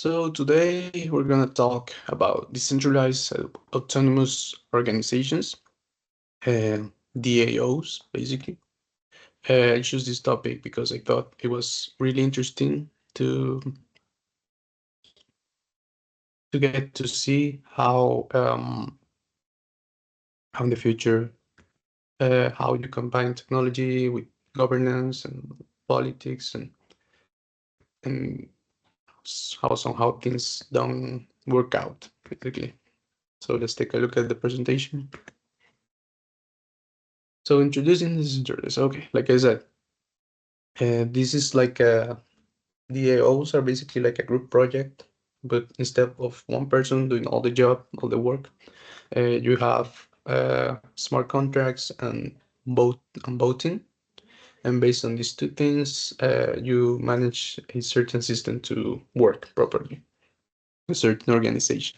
So today we're gonna talk about decentralized autonomous organizations, DAOs, basically. I chose this topic because I thought it was really interesting to get to see how in the future how you combine technology with governance and politics and how somehow things don't work out, basically. So let's take a look at the presentation. So introducing this interface. Okay, like I said, this is like DAOs are basically like a group project, but instead of one person doing all the job, all the work, you have smart contracts and voting. And based on these two things, you manage a certain system to work properly, a certain organization.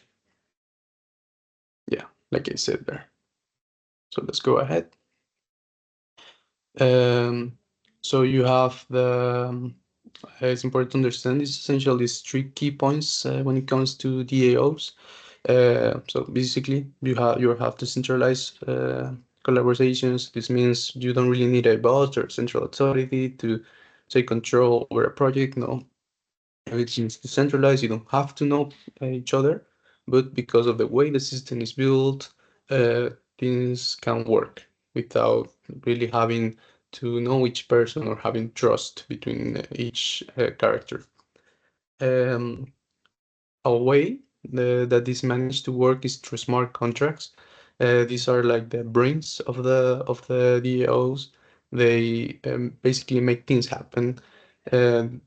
Yeah, like I said there. So let's go ahead. Um, so you have it's important to understand this essential these three key points when it comes to DAOs. So basically, you have decentralized collaborations. This means you don't really need a boss or central authority to take control over a project. No, everything's decentralized. You don't have to know each other, but because of the way the system is built, uh, things can work without really having to know each person or having trust between each character. Um, a way that this managed to work is through smart contracts. These are like the brains of the DAOs. They basically make things happen. Um,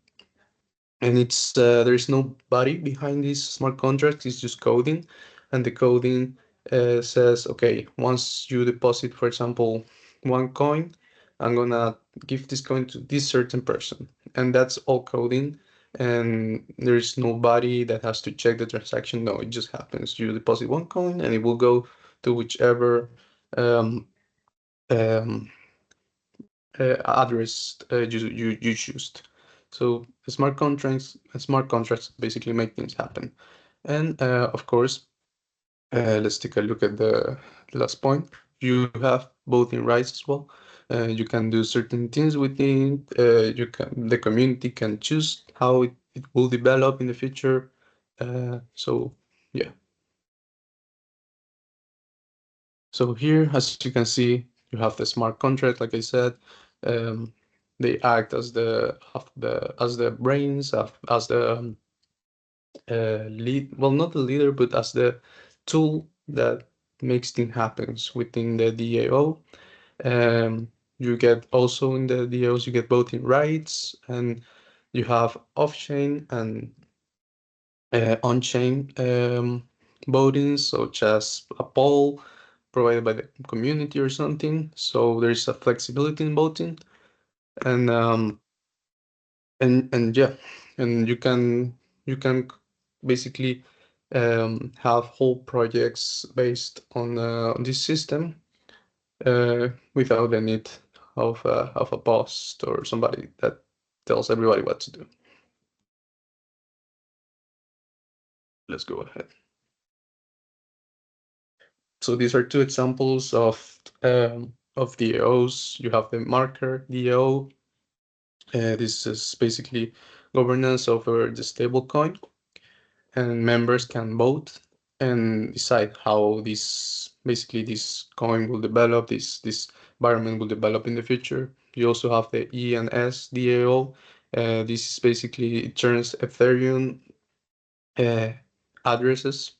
and it's there's no body behind these smart contracts. It's just coding, and the coding says, okay, once you deposit, for example, one coin, I'm gonna give this coin to this certain person, and that's all coding. And there's nobody that has to check the transaction. No, it just happens. You deposit one coin, and it will go to whichever um, um, address you choose. So smart contracts basically make things happen. And of course, let's take a look at the last point. You have both in rights as well. You can do certain things within. The community can choose how it will develop in the future. So yeah. So here, as you can see, you have the smart contract. Like I said, um, they act as the brains as the lead. Well, not the leader, but as the tool that makes things happens within the DAO. You get also in the DAOs, you get voting rights, and you have off-chain and on-chain voting, such as a poll provided by the community or something. So there is a flexibility in voting, and and yeah, and you can basically have whole projects based on this system without the need of a boss or somebody that tells everybody what to do. Let's go ahead. So these are two examples of DAOs. You have the marker DAO. This is basically governance over the stablecoin, and members can vote and decide how this coin will develop, this environment will develop in the future. You also have the ENS DAO. This is basically it turns Ethereum uh, addresses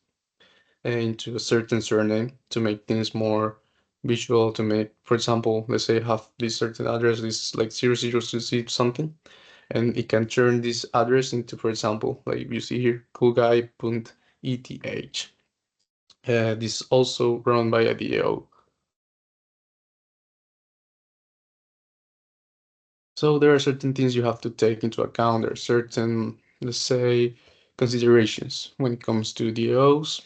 into a certain surname to make things more visual. To make, for example, let's say I have this certain address, this like 000 something, and it can turn this address into, for example, like you see here, coolguy.eth. This is also run by a DAO. So there are certain things you have to take into account. There are certain, let's say, considerations when it comes to DAOs,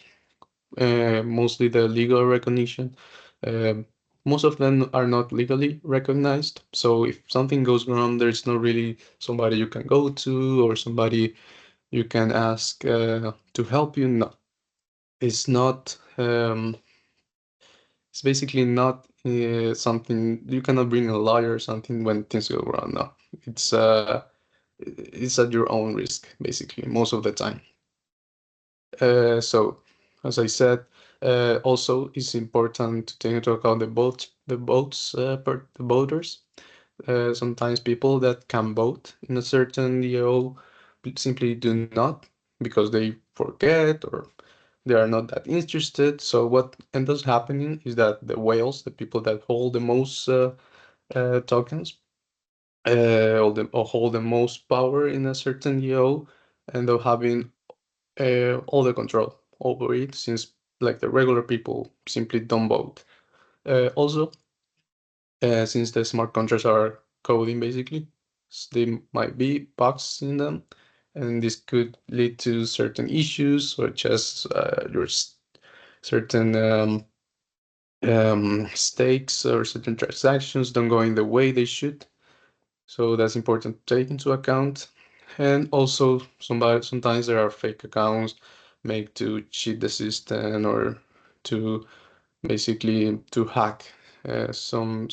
mostly the legal recognition. Um Most of them are not legally recognized. So if something goes wrong, there's not really somebody you can go to or somebody you can ask to help you. No, it's not. It's basically not something you cannot bring a lawyer or something when things go wrong. No, it's uh, it's at your own risk, basically, most of the time. So, as I said, also it's important to take into account the voters. Sometimes people that can vote in a certain DAO simply do not because they forget or they are not that interested. So what ends up happening is that the whales, the people that hold the most tokens, or hold the most power in a certain DAO, end up having all the control over it, since like the regular people simply don't vote. Also, since the smart contracts are coding basically, there might be bugs in them, and this could lead to certain issues, such as certain stakes or certain transactions don't go in the way they should. So that's important to take into account. And also, sometimes there are fake accounts made to cheat the system or to basically to hack some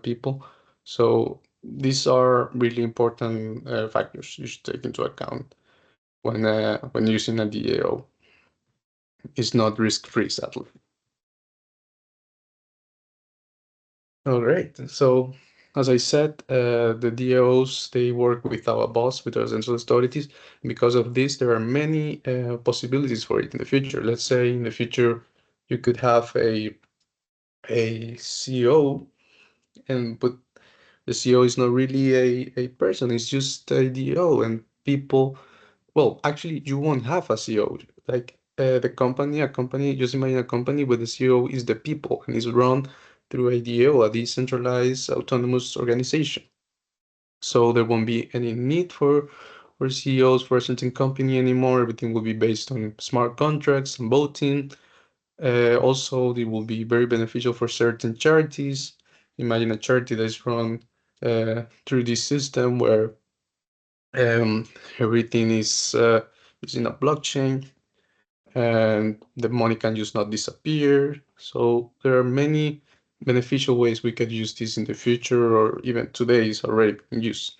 people. So these are really important factors you should take into account when using a DAO. It's not risk-free, sadly. All right. So as I said, the DAOs, they work without a boss, with our central authorities. Because of this, there are many possibilities for it in the future. Let's say in the future, you could have a CEO, but the CEO is not really a person, it's just a DAO, and people, well, actually, you won't have a CEO. Like a company, just imagine a company where the CEO is the people and is run through a DAO, a decentralized autonomous organization. So there won't be any need for CEOs for a certain company anymore. Everything will be based on smart contracts and voting. Also, it will be very beneficial for certain charities. Imagine a charity that is run through this system where everything is using a blockchain and the money can just not disappear. So there are many beneficial ways we could use this in the future, or even today is already being used.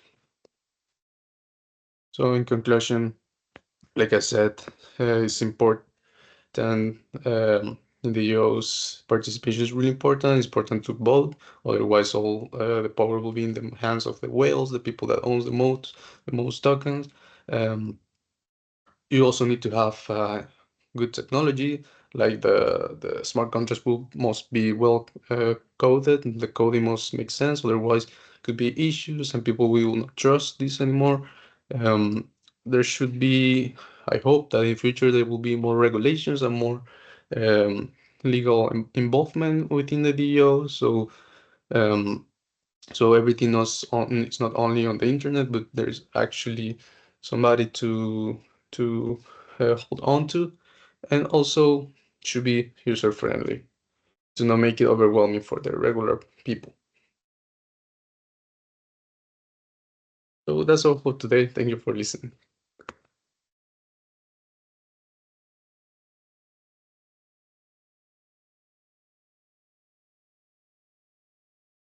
So in conclusion, like I said, it's important in the EO's participation is really important. It's important to vote, otherwise all the power will be in the hands of the whales, the people that owns the most tokens. Um, you also need to have good technology, like the smart contracts will must be well coded, and the coding must make sense, otherwise could be issues and people will not trust this anymore. There should be, I hope that in future there will be more regulations and more um, legal involvement within the DO. Um, so everything it's not only on the internet, but there's actually somebody to hold on to, and also should be user friendly to not make it overwhelming for the regular people. So that's all for today. Thank you for listening.